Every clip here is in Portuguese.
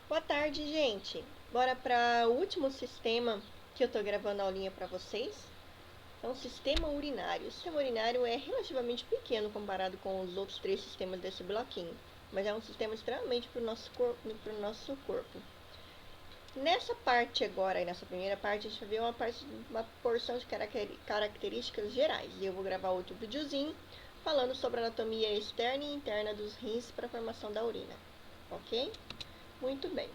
Boa tarde, gente. Bora para o último sistema que eu tô gravando a aulinha para vocês. É um sistema urinário. O sistema urinário é relativamente pequeno comparado com os outros três sistemas desse bloquinho, mas é um sistema extremamente para o nosso corpo. Nessa parte agora, nessa primeira parte, a gente vai ver uma porção de características gerais. E eu vou gravar outro videozinho falando sobre a anatomia externa e interna dos rins para a formação da urina. Ok? Muito bem.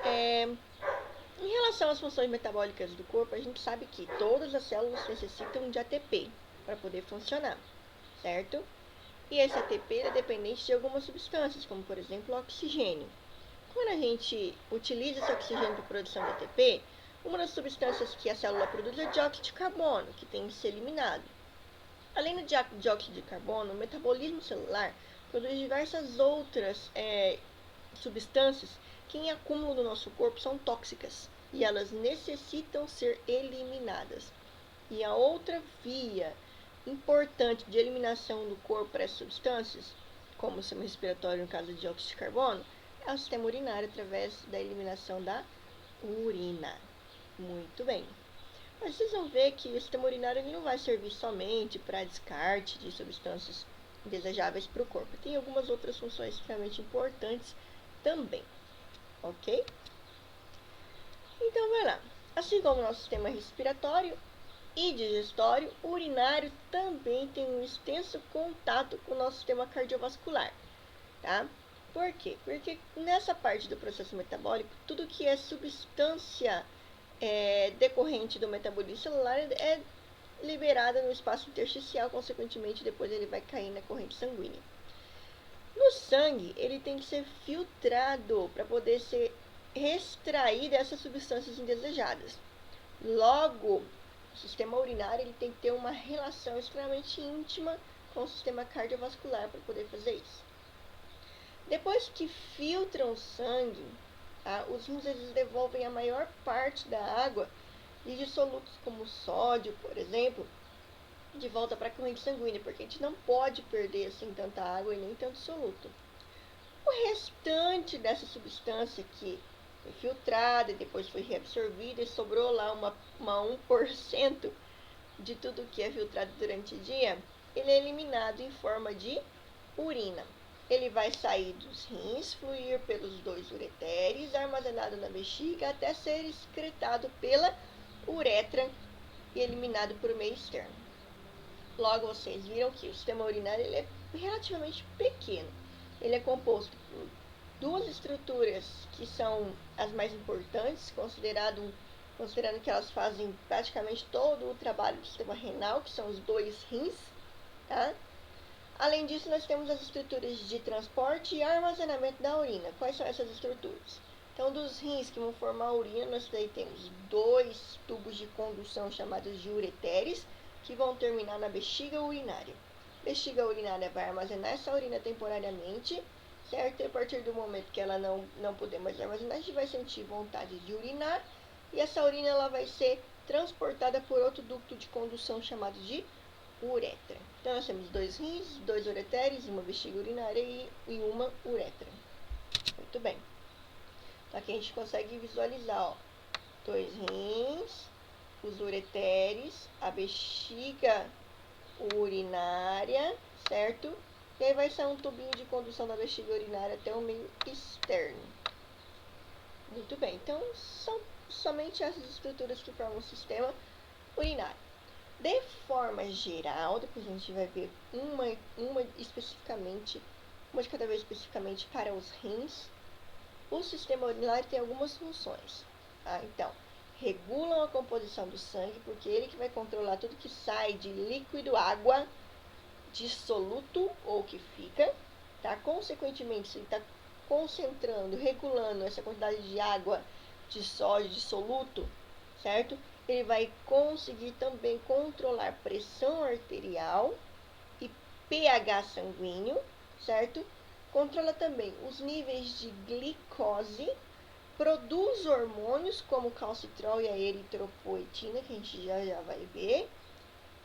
Em relação às funções metabólicas do corpo, a gente sabe que todas as células necessitam de ATP para poder funcionar, certo? E esse ATP é dependente de algumas substâncias, como por exemplo o oxigênio. Quando a gente utiliza esse oxigênio para a produção de ATP, uma das substâncias que a célula produz é dióxido de carbono, que tem que ser eliminado. Além do dióxido de carbono, o metabolismo celular produz diversas outras substâncias que em acúmulo no nosso corpo são tóxicas e elas necessitam ser eliminadas. E a outra via importante de eliminação do corpo para essas substâncias, como o sistema respiratório no caso de dióxido de carbono, é o sistema urinário através da eliminação da urina. Muito bem. Mas vocês vão ver que o sistema urinário ele não vai servir somente para descarte de substâncias indesejáveis para o corpo. Tem algumas outras funções extremamente importantes também, ok? Então, vai lá. Assim como o nosso sistema respiratório e digestório, o urinário também tem um extenso contato com o nosso sistema cardiovascular, tá? Por quê? Porque nessa parte do processo metabólico, tudo que é substância decorrente do metabolismo celular é liberada no espaço intersticial, consequentemente depois ele vai cair na corrente sanguínea. No sangue, ele tem que ser filtrado para poder ser extraído essas substâncias indesejadas. Logo, o sistema urinário ele tem que ter uma relação extremamente íntima com o sistema cardiovascular para poder fazer isso. Depois que filtram o sangue, os rins eles devolvem a maior parte da água e dissolutos como sódio, por exemplo, de volta para a corrente sanguínea, porque a gente não pode perder assim tanta água e nem tanto soluto. O restante dessa substância que foi filtrada e depois foi reabsorvida e sobrou lá uma 1% de tudo que é filtrado durante o dia, ele é eliminado em forma de urina. Ele vai sair dos rins, fluir pelos dois ureteres, armazenado na bexiga, até ser excretado pela uretra e eliminado por meio externo. Logo, vocês viram que o sistema urinário ele é relativamente pequeno. Ele é composto por duas estruturas que são as mais importantes, considerando que elas fazem praticamente todo o trabalho do sistema renal, que são os dois rins, tá? Além disso, nós temos as estruturas de transporte e armazenamento da urina. Quais são essas estruturas? Então, dos rins que vão formar a urina, nós daí temos dois tubos de condução chamados de ureteres, que vão terminar na bexiga urinária. Bexiga urinária vai armazenar essa urina temporariamente, certo? E a partir do momento que ela não puder mais armazenar, a gente vai sentir vontade de urinar, e essa urina ela vai ser transportada por outro ducto de condução chamado de uretra. Então, nós temos dois rins, dois ureteres, uma bexiga urinária e uma uretra. Muito bem. Então, aqui a gente consegue visualizar, ó, dois rins, os ureteres, a bexiga urinária, certo? E aí vai ser um tubinho de condução da bexiga urinária até o meio externo. Muito bem, então são somente essas estruturas que formam o sistema urinário. De forma geral, depois a gente vai ver uma especificamente, uma de cada vez especificamente para os rins. O sistema urinário tem algumas funções. Então, regulam a composição do sangue, porque ele que vai controlar tudo que sai de líquido, água, dissoluto ou que fica, tá? Consequentemente, se ele está concentrando, regulando essa quantidade de água, de sódio, dissoluto, certo? Ele vai conseguir também controlar pressão arterial e pH sanguíneo, certo? Controla também os níveis de glicose, produz hormônios como o calcitrol e a eritropoetina, que a gente já vai ver,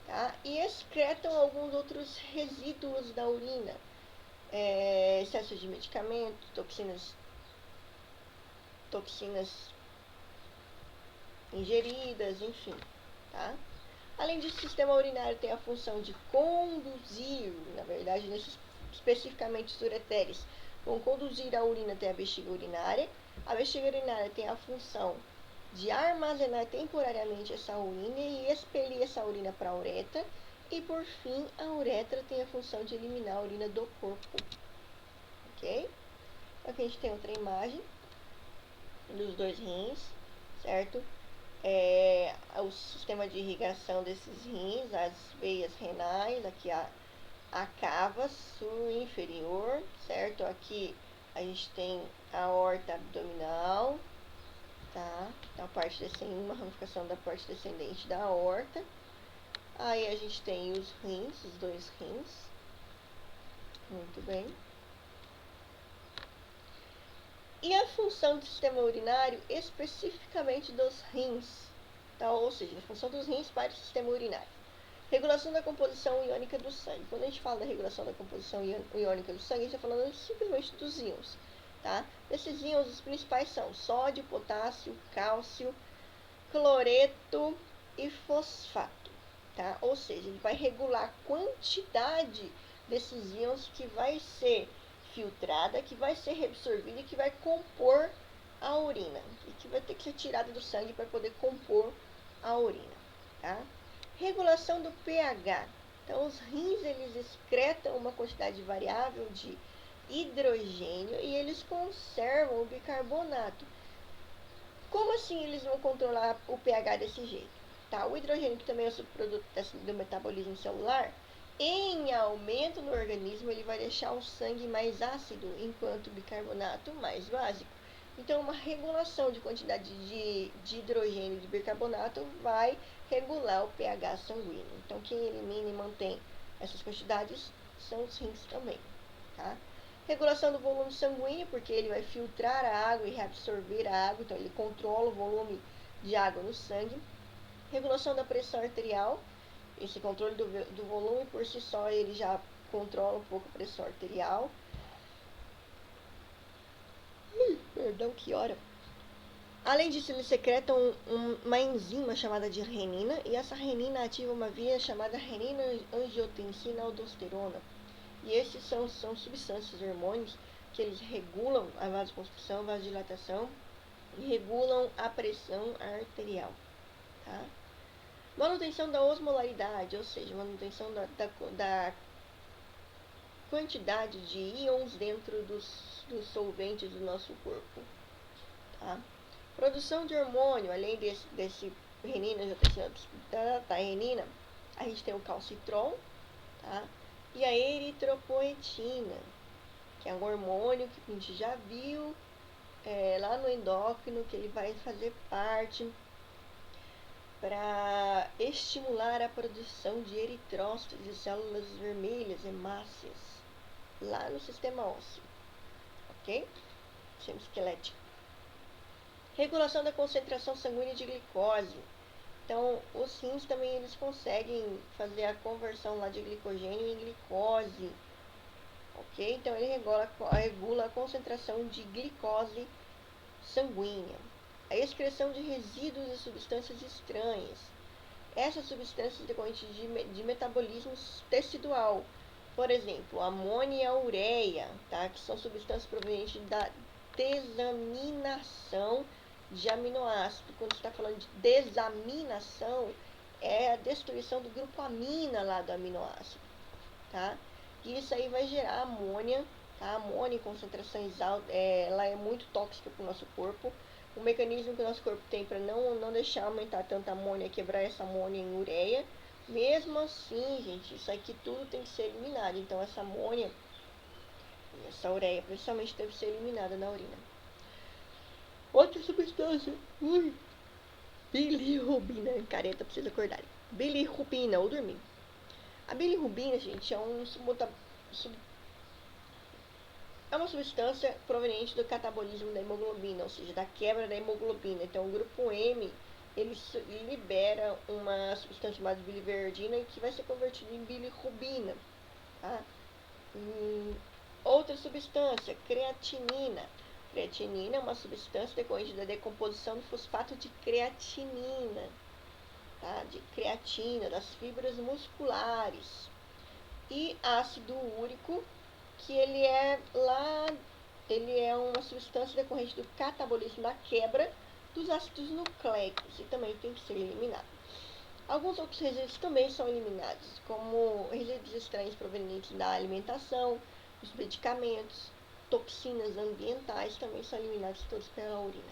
tá? E excretam alguns outros resíduos da urina, excesso de medicamentos, toxinas toxinas ingeridas, enfim, tá? Além disso, o sistema urinário tem a função de conduzir, na verdade, especificamente os ureteres, vão conduzir a urina até a bexiga urinária. A bexiga urinária tem a função de armazenar temporariamente essa urina e expelir essa urina para a uretra. E, por fim, a uretra tem a função de eliminar a urina do corpo. Ok? Aqui a gente tem outra imagem dos dois rins, certo? O sistema de irrigação desses rins, as veias renais, aqui a cava inferior, certo? Aqui a gente tem a aorta abdominal, tá? A parte descendente, uma ramificação da parte descendente da aorta. Aí a gente tem os rins, os dois rins. Muito bem. E a função do sistema urinário especificamente dos rins, tá? Ou seja, a função dos rins para o sistema urinário. Regulação da composição iônica do sangue. Quando a gente fala da regulação da composição iônica do sangue, a gente está falando simplesmente dos íons, tá? Desses íons, os principais são sódio, potássio, cálcio, cloreto e fosfato, tá? Ou seja, ele vai regular a quantidade desses íons que vai ser filtrada, que vai ser reabsorvida e que vai compor a urina, e que vai ter que ser tirada do sangue para poder compor a urina, tá? Regulação do pH. Então, os rins, eles excretam uma quantidade variável de hidrogênio e eles conservam o bicarbonato. Como assim eles vão controlar o pH desse jeito? Tá? O hidrogênio, que também é um subproduto do metabolismo celular, em aumento no organismo, ele vai deixar o sangue mais ácido, enquanto o bicarbonato mais básico. Então, uma regulação de quantidade de hidrogênio e de bicarbonato vai regular o pH sanguíneo. Então, quem elimina e mantém essas quantidades são os rins também, tá? Regulação do volume sanguíneo, porque ele vai filtrar a água e reabsorver a água, então ele controla o volume de água no sangue. Regulação da pressão arterial, esse controle do volume por si só ele já controla um pouco a pressão arterial. Perdão, que hora. Além disso, eles secretam uma enzima chamada de renina, e essa renina ativa uma via chamada renina-angiotensina-aldosterona. E esses são substâncias, hormônios, que eles regulam a vasoconstrição, a vasodilatação e regulam a pressão arterial, tá? Manutenção da osmolaridade, ou seja, manutenção da quantidade de íons dentro dos solventes do nosso corpo, tá? Produção de hormônio, além desse renina, da renina, a gente tem o calcitrol, tá? E a eritropoetina, que é um hormônio que a gente já viu lá no endócrino, que ele vai fazer parte para estimular a produção de eritrócitos e células vermelhas hemácias lá no sistema ósseo, ok? Sistema esquelético. Regulação da concentração sanguínea de glicose. Então, os rins também eles conseguem fazer a conversão lá de glicogênio em glicose, ok? Então, ele regula a concentração de glicose sanguínea. A excreção de resíduos e substâncias estranhas. Essas substâncias decorrentes de metabolismo tecidual. Por exemplo, amônia e a ureia, tá? Que são substâncias provenientes da desaminação de aminoácido. Quando você está falando de desaminação, é a destruição do grupo amina lá do aminoácido, tá? E isso aí vai gerar amônia, tá? A amônia em concentrações altas, ela é muito tóxica para o nosso corpo. O mecanismo que o nosso corpo tem para não deixar aumentar tanta amônia, quebrar essa amônia em ureia. Mesmo assim, gente, isso aqui tudo tem que ser eliminado. Então, essa amônia, essa ureia, principalmente, deve ser eliminada na urina. Outra substância, bilirrubina, careta, precisa acordar. Bilirrubina, ou dormir. A bilirrubina, gente, é uma substância proveniente do catabolismo da hemoglobina, ou seja, da quebra da hemoglobina. Então, o grupo M, ele libera uma substância chamada biliverdina que vai ser convertida em bilirrubina, tá? Outra substância, creatinina. Creatinina é uma substância decorrente da decomposição do fosfato de creatinina, tá? De creatina, das fibras musculares. E ácido úrico, que ele é uma substância decorrente do catabolismo da quebra dos ácidos nucleicos e também tem que ser eliminado. Alguns outros resíduos também são eliminados, como resíduos estranhos provenientes da alimentação, dos medicamentos, toxinas ambientais também são eliminados todos pela urina.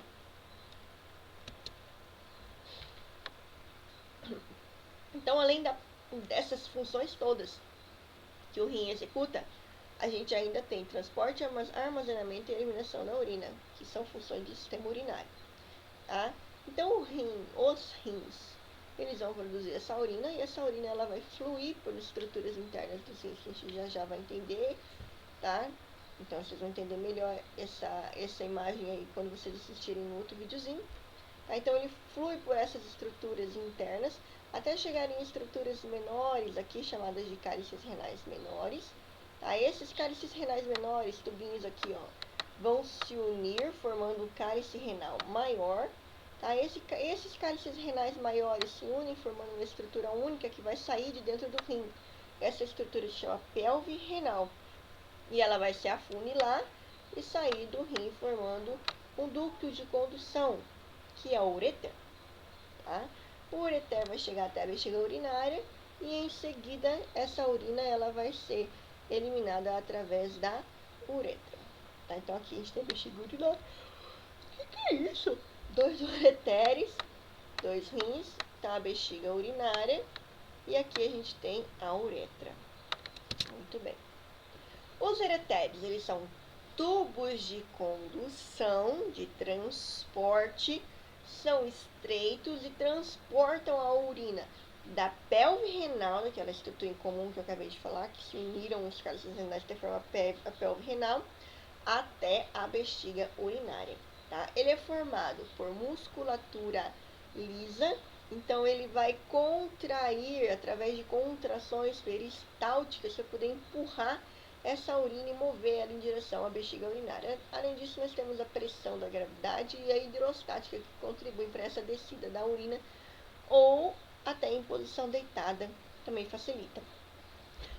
Então, além dessas funções todas que o rim executa, a gente ainda tem transporte, armazenamento e eliminação da urina, que são funções do sistema urinário. Tá? Então, os rins, eles vão produzir essa urina e essa urina ela vai fluir por estruturas internas dos rins, que a gente já vai entender, tá? Então, vocês vão entender melhor essa imagem aí quando vocês assistirem no outro videozinho. Tá? Então, ele flui por essas estruturas internas até chegar em estruturas menores, aqui chamadas de cálices renais menores. Tá? Esses cálices renais menores, tubinhos aqui, ó, vão se unir formando o cálice renal maior. Tá? Esses cálices renais maiores se unem formando uma estrutura única que vai sair de dentro do rim. Essa estrutura se chama pelve renal. E ela vai se afunilar e sair do rim formando um ducto de condução, que é o ureter. Tá? O ureter vai chegar até a bexiga urinária e em seguida essa urina ela vai ser eliminada através da uretra. Tá? Então aqui a gente tem a bexiga urinária. O que é isso? 2 ureteres, 2 rins, tá? A bexiga urinária e aqui a gente tem a uretra. Muito bem. Os ureteres, eles são tubos de condução, de transporte, são estreitos e transportam a urina da pelve renal, daquela estrutura em comum que eu acabei de falar, que se uniram os cálices renais para formar a pelve renal, até a bexiga urinária. Tá? Ele é formado por musculatura lisa, então ele vai contrair através de contrações peristálticas para poder empurrar essa urina e mover ela em direção à bexiga urinária. Além disso, nós temos a pressão da gravidade e a hidrostática que contribuem para essa descida da urina, ou até em posição deitada também facilita.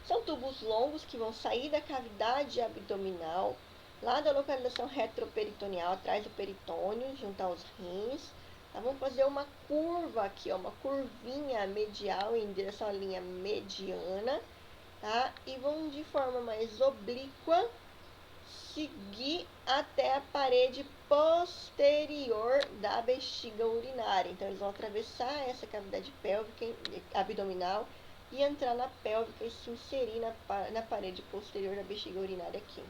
São tubos longos que vão sair da cavidade abdominal, lá da localização retroperitoneal, atrás do peritônio, junto aos rins. Tá? Vamos fazer uma curva aqui, ó, uma curvinha medial em direção à linha mediana. Tá? E vão de forma mais oblíqua seguir até a parede posterior da bexiga urinária. Então, eles vão atravessar essa cavidade pélvica abdominal e entrar na pélvica e se inserir na parede posterior da bexiga urinária aqui.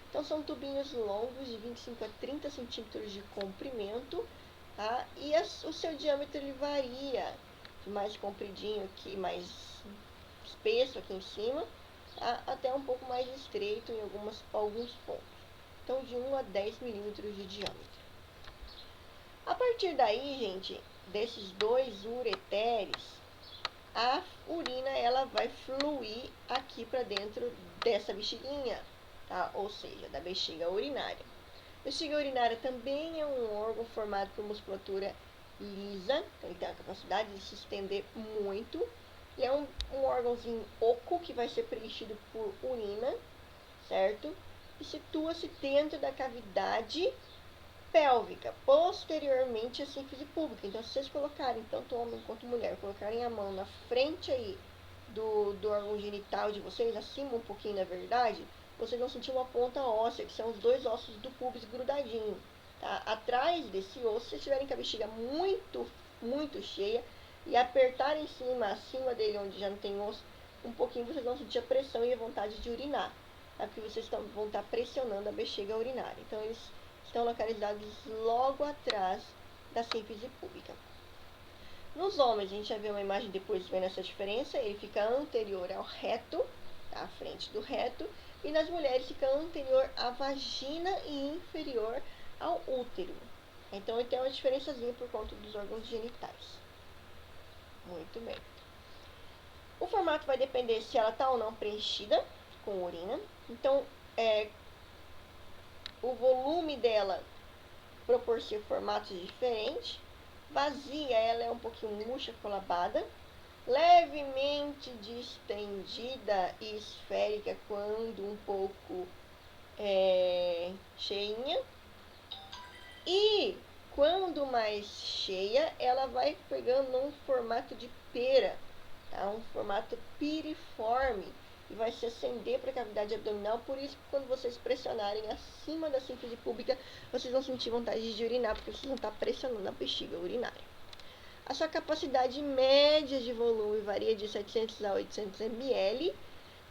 Então, são tubinhos longos de 25 a 30 centímetros de comprimento, tá? E o seu diâmetro ele varia, de mais compridinho aqui, mais espesso aqui em cima, tá? Até um pouco mais estreito em alguns pontos. Então, de 1 a 10 milímetros de diâmetro. A partir daí, gente, desses 2 ureteres, a urina ela vai fluir aqui para dentro dessa bexiguinha, tá? Ou seja, da bexiga urinária. A bexiga urinária também é um órgão formado por musculatura lisa, então ele tem a capacidade de se estender muito. E é um órgãozinho oco que vai ser preenchido por urina, certo? E situa-se dentro da cavidade pélvica, posteriormente à síntese pública. Então, se vocês colocarem, tanto homem quanto mulher, colocarem a mão na frente aí do órgão genital de vocês, acima um pouquinho na verdade, vocês vão sentir uma ponta óssea, que são os 2 ossos do púbis grudadinho. Tá? Atrás desse osso, se vocês tiverem com a bexiga muito cheia e apertar em cima, acima dele, onde já não tem osso, um pouquinho vocês vão sentir a pressão e a vontade de urinar. Tá? Porque vocês vão estar pressionando a bexiga urinária. Então, eles estão localizados logo atrás da síntese pública. Nos homens, a gente já vê uma imagem depois vendo essa diferença, ele fica anterior ao reto, tá? À frente do reto, e nas mulheres fica anterior à vagina e inferior ao útero. Então, ele tem uma diferençazinha por conta dos órgãos genitais. Muito bem. O formato vai depender se ela está ou não preenchida com urina. Então, o volume dela proporciona formatos diferentes. Vazia, ela é um pouquinho murcha, colabada, levemente distendida e esférica quando um pouco cheinha. E quando mais cheia, ela vai pegando um formato de pera, tá? Um formato piriforme, e vai se acender para a cavidade abdominal. Por isso que quando vocês pressionarem acima da síntese pública, vocês vão sentir vontade de urinar, porque vocês vão estar pressionando a bexiga urinária. A sua capacidade média de volume varia de 700 a 800 ml,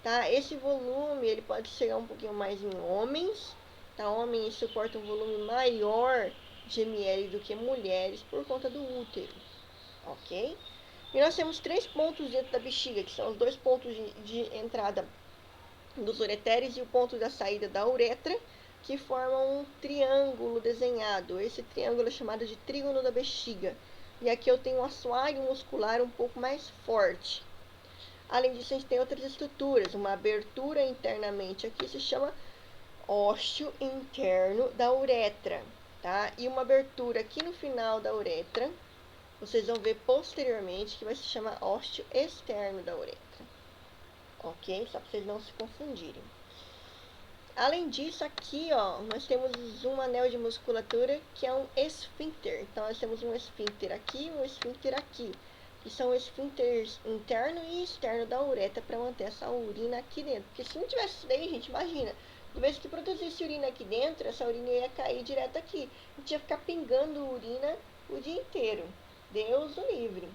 tá? Esse volume ele pode chegar um pouquinho mais em homens, tá? Homens suportam um volume maior de ml do que mulheres por conta do útero, ok? E nós temos 3 pontos dentro da bexiga, que são os 2 pontos de entrada dos ureteres e o ponto da saída da uretra, que formam um triângulo desenhado. Esse triângulo é chamado de trígono da bexiga. E aqui eu tenho um assoalho muscular um pouco mais forte. Além disso, a gente tem outras estruturas. Uma abertura internamente aqui se chama ósteo interno da uretra, tá? E uma abertura aqui no final da uretra, vocês vão ver posteriormente, que vai se chamar ósteo externo da uretra. Ok? Só para vocês não se confundirem. Além disso, aqui, ó, nós temos um anel de musculatura que é um esfíncter. Então, nós temos um esfíncter aqui e um esfíncter aqui, que são esfíncteres interno e externo da uretra para manter essa urina aqui dentro. Porque se não tivesse isso daí, gente, imagina, de vez que produzisse urina aqui dentro, essa urina ia cair direto aqui. A gente ia ficar pingando urina o dia inteiro. Deus o livre,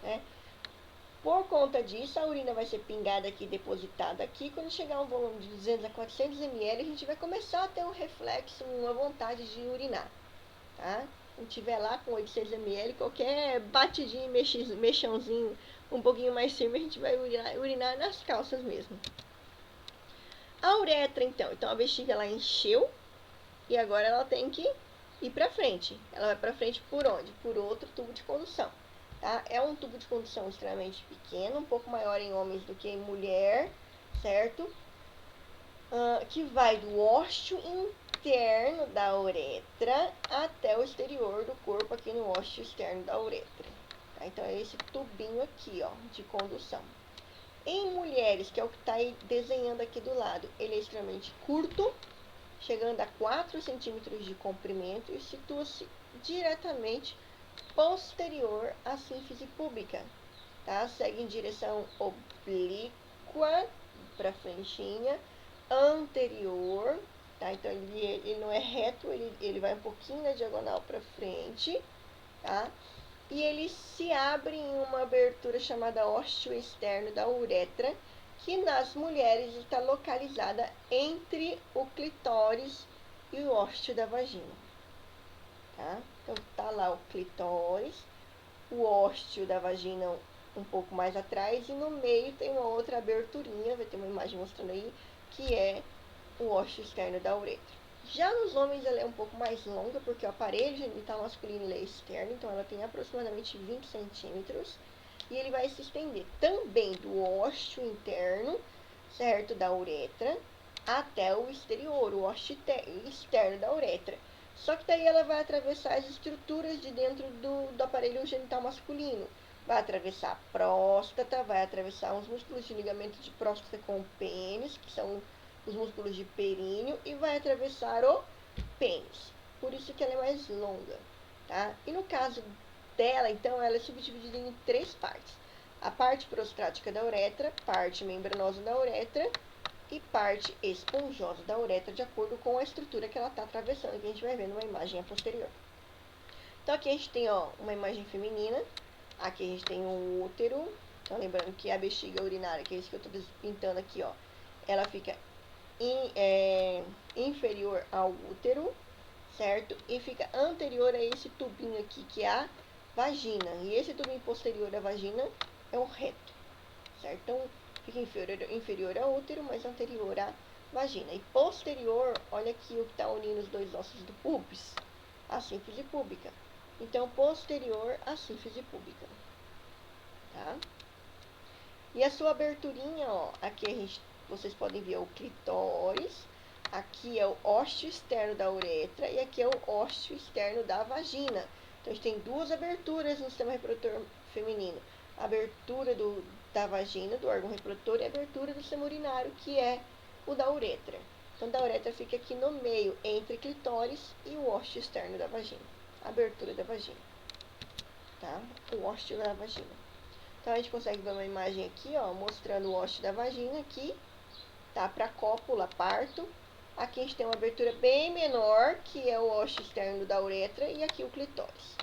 né? Por conta disso, a urina vai ser pingada aqui, depositada aqui. Quando chegar a um volume de 200 a 400 ml, a gente vai começar a ter um reflexo, uma vontade de urinar, tá? Quando tiver lá com 800 ml, qualquer batidinho, mexãozinho um pouquinho mais firme, a gente vai urinar nas calças mesmo. A uretra, então a bexiga ela encheu e agora ela tem que ir para frente. Ela vai para frente por onde? Por outro tubo de condução. Tá? É um tubo de condução extremamente pequeno, um pouco maior em homens do que em mulher, certo? Que vai do ósteo interno da uretra até o exterior do corpo, aqui no ósteo externo da uretra. Tá? Então, é esse tubinho aqui, ó, de condução. Em mulheres, que é o que está aí desenhando aqui do lado, ele é extremamente curto, chegando a 4 centímetros de comprimento e situa-se diretamente posterior à sínfise púbica, tá? Segue em direção oblíqua para frentinha, anterior, tá? Então ele não é reto, ele vai um pouquinho na diagonal para frente, tá? E ele se abre em uma abertura chamada ósteo externo da uretra, que nas mulheres está localizada entre o clitóris e o ósteo da vagina. Tá? Então, tá lá o clitóris, o ósteo da vagina um pouco mais atrás, e no meio tem uma outra aberturinha, vai ter uma imagem mostrando aí, que é o ósteo externo da uretra. Já nos homens ela é um pouco mais longa, porque o aparelho genital masculino ele é externo, então ela tem aproximadamente 20 centímetros, e ele vai se estender também do ósteo interno, certo, da uretra, até o exterior, o ósteo externo da uretra. Só que daí ela vai atravessar as estruturas de dentro do aparelho genital masculino. Vai atravessar a próstata, vai atravessar os músculos de ligamento de próstata com o pênis, que são os músculos de períneo, e vai atravessar o pênis. Por isso que ela é mais longa, tá? E no caso dela, então, ela é subdividida em 3 partes. A parte prostática da uretra, parte membranosa da uretra e parte esponjosa da uretra, de acordo com a estrutura que ela está atravessando, que a gente vai ver numa imagem a posterior. Então, aqui a gente tem, ó, uma imagem feminina, aqui a gente tem um útero, então lembrando que a bexiga urinária, que é isso que eu estou pintando aqui, ó, ela fica inferior ao útero, certo? E fica anterior a esse tubinho aqui, que é a vagina, e esse tubinho posterior à vagina é o reto, certo? Então, fica inferior ao útero, mas anterior à vagina. E posterior, olha aqui o que está unindo os dois ossos do pubis, a sínfise púbica. Então, posterior à sínfise púbica, tá? E a sua aberturinha, ó, aqui vocês podem ver o clitóris, Aqui é o ósseo externo da uretra e aqui é o ósseo externo da vagina. Então, a gente tem duas aberturas no sistema reprodutor feminino. A abertura da vagina, do órgão reprodutor, e a abertura do sistema urinário, que é o da uretra. Então, da uretra fica aqui no meio, entre clitóris e o ósseo externo da vagina. A abertura da vagina. Tá? O ósseo da vagina. Então, a gente consegue ver uma imagem aqui, ó, mostrando o ósseo da vagina aqui, tá? Para cópula, parto. Aqui a gente tem uma abertura bem menor, que é o ósseo externo da uretra, e aqui o clitóris.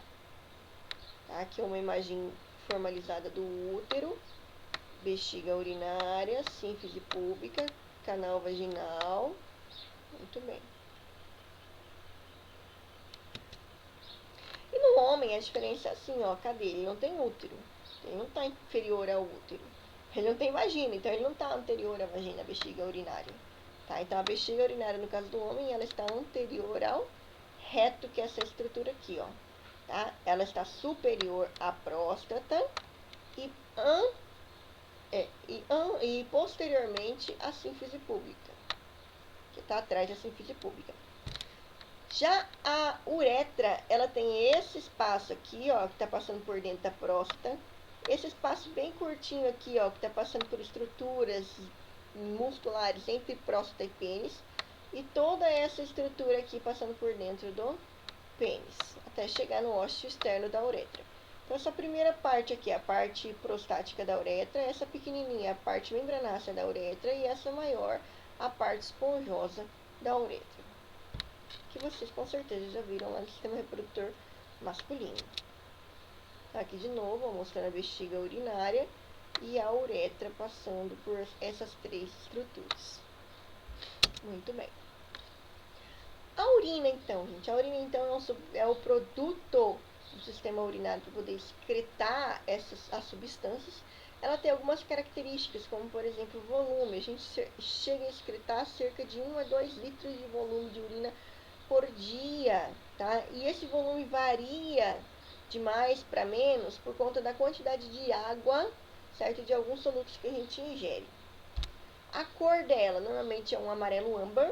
Tá? Aqui é uma imagem formalizada do útero, bexiga urinária, sínfise púbica, canal vaginal. Muito bem. E no homem a diferença é assim, ó, cadê? Ele não tem útero. Ele não está inferior ao útero. Ele não tem vagina, então ele não está anterior à vagina, à bexiga urinária. Tá? Então a bexiga urinária, no caso do homem, ela está anterior ao reto, que é essa estrutura aqui, ó. Tá? Ela está superior à próstata e posteriormente à sínfise púbica, que está atrás da sínfise púbica. Já a uretra, ela tem esse espaço aqui, ó, que está passando por dentro da próstata. Esse espaço bem curtinho aqui, ó, que está passando por estruturas musculares entre próstata e pênis. E toda essa estrutura aqui passando por dentro do pênis, até chegar no ósseo externo da uretra. Então, essa primeira parte aqui, a parte prostática da uretra, essa pequenininha, a parte membranácea da uretra, e essa maior, a parte esponjosa da uretra, que vocês com certeza já viram lá no sistema reprodutor masculino. Aqui de novo, mostrando a bexiga urinária e a uretra passando por essas três estruturas. Muito bem. A urina, então, gente. A urina, então, é o produto do sistema urinário para poder excretar as substâncias. Ela tem algumas características, como, por exemplo, o volume. A gente chega a excretar cerca de 1 a 2 litros de volume de urina por dia, tá? E esse volume varia de mais para menos por conta da quantidade de água, certo? De alguns solutos que a gente ingere. A cor dela normalmente é um amarelo âmbar,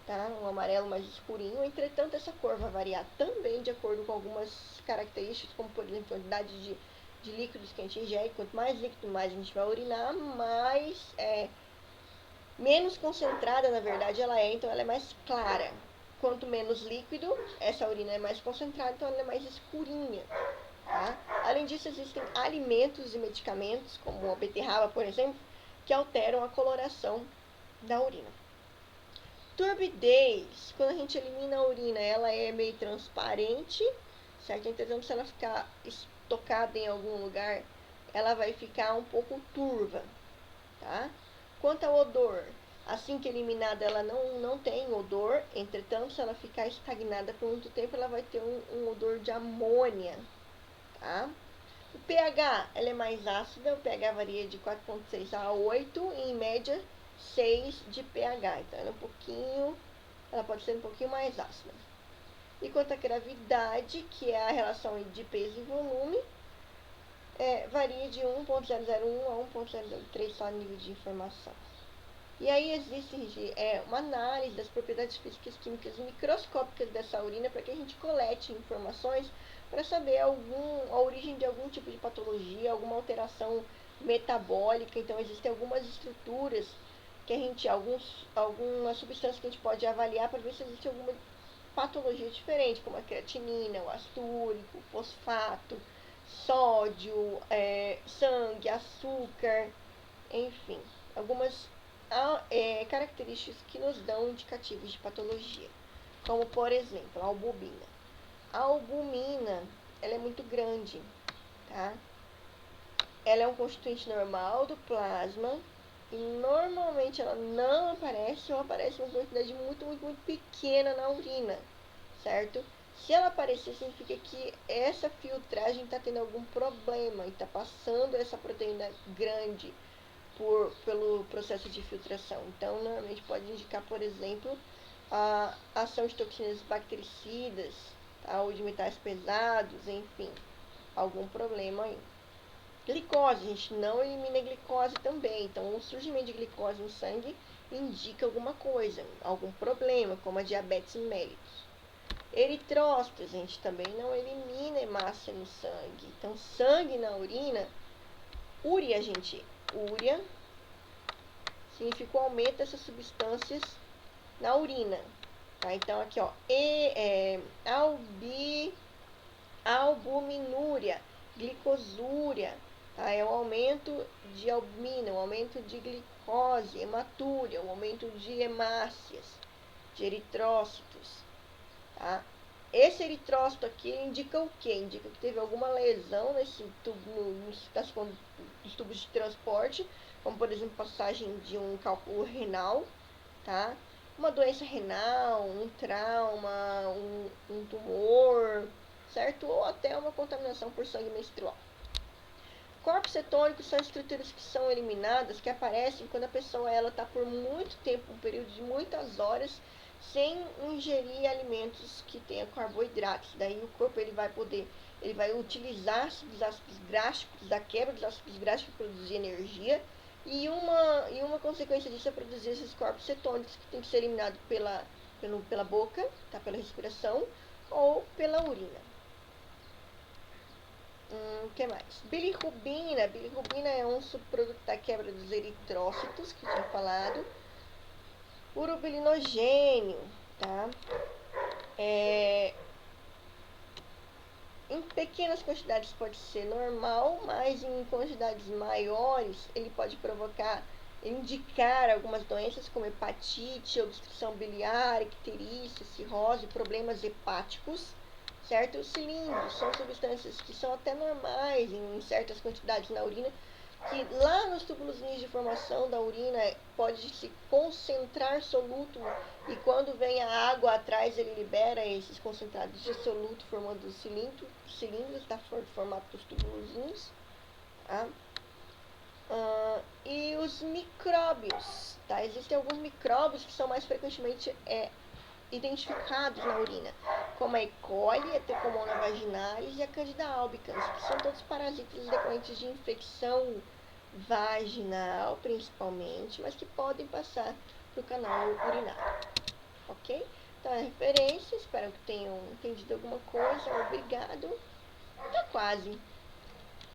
tá? Um amarelo mais escurinho. Entretanto, essa cor vai variar também de acordo com algumas características, como por exemplo, a quantidade de líquidos que a gente ingere. Quanto mais líquido, mais a gente vai urinar, menos concentrada, na verdade, ela é, então ela é mais clara. Quanto menos líquido, essa urina é mais concentrada, então ela é mais escurinha. Tá? Além disso, existem alimentos e medicamentos, como a beterraba, por exemplo, que alteram a coloração da urina. Turbidez, quando a gente elimina a urina, ela é meio transparente, certo? Entretanto, se ela ficar estocada em algum lugar, ela vai ficar um pouco turva, tá? Quanto ao odor, assim que eliminada, ela não tem odor. Entretanto, se ela ficar estagnada por muito tempo, ela vai ter um odor de amônia, tá? O pH, ela é mais ácida. O pH varia de 4,6 a 8, e em média 6 de pH. Então, ela pode ser um pouquinho mais ácida. E quanto à gravidade, que é a relação de peso e volume, varia de 1,001 a 1,003, só a nível de informação. E aí existe uma análise das propriedades físicas e químicas microscópicas dessa urina para que a gente colete informações para saber a origem de algum tipo de patologia, alguma alteração metabólica. Então existem algumas estruturas que algumas substâncias que a gente pode avaliar para ver se existe alguma patologia diferente, como a creatinina, o ácido úrico, o fosfato, sódio, sangue, açúcar, enfim, algumas características que nos dão indicativos de patologia, como por exemplo a albumina. A albumina, ela é muito grande, tá? Ela é um constituinte normal do plasma e normalmente ela não aparece ou aparece uma quantidade muito, muito, muito pequena na urina, certo? Se ela aparecer, significa que essa filtragem está tendo algum problema e está passando essa proteína grande pelo processo de filtração. Então, normalmente pode indicar, por exemplo, a ação de toxinas bactericidas, tá? Ou de metais pesados, enfim, algum problema aí. Glicose, a gente não elimina a glicose também. Então, o surgimento de glicose no sangue indica alguma coisa, algum problema, como a diabetes mellitus. Eritrócitos, a gente também não elimina hemácia no sangue. Então, sangue na urina, úria, gente, úria significa o aumento dessas substâncias na urina. Tá? Então, aqui, ó, albuminúria, glicosúria, tá? É o aumento de albumina, o aumento de glicose, hematúria, o aumento de hemácias, de eritrócitos, tá? Esse eritrócito aqui indica o quê? Indica que teve alguma lesão nesse tubo, nos tubos de transporte, como por exemplo passagem de um cálculo renal, tá? Uma doença renal, um trauma, um tumor, certo? Ou até uma contaminação por sangue menstrual. Corpos cetônicos são estruturas que são eliminadas, que aparecem quando a pessoa está por muito tempo, um período de muitas horas, sem ingerir alimentos que tenham carboidratos. Daí o corpo ele vai utilizar os ácidos gráficos, da quebra dos ácidos gráficos para produzir energia, e uma consequência disso é produzir esses corpos cetônicos que tem que ser eliminados pela boca, tá? Pela respiração ou pela urina. O que mais? Bilirrubina. Bilirrubina é um subproduto da quebra dos eritrócitos, que eu tinha falado. Urobilinogênio, tá? Em pequenas quantidades pode ser normal, mas em quantidades maiores ele pode indicar algumas doenças como hepatite, obstrução biliar, icterícia, cirrose, problemas hepáticos, certo? Os cilindros são substâncias que são até normais em certas quantidades na urina, que lá nos túbulos de formação da urina pode se concentrar soluto, e quando vem a água atrás ele libera esses concentrados de soluto formando os cilindros da formato dos túbulos. Tá? E os micróbios, tá? Existem alguns micróbios que são mais frequentemente identificados na urina, como a E. coli, a Trichomonas vaginalis e a Candida albicans, que são todos parasitas decorrentes de infecção vaginal, principalmente, mas que podem passar para o canal urinário, ok? Então, é referência, espero que tenham entendido alguma coisa, obrigado, tá quase.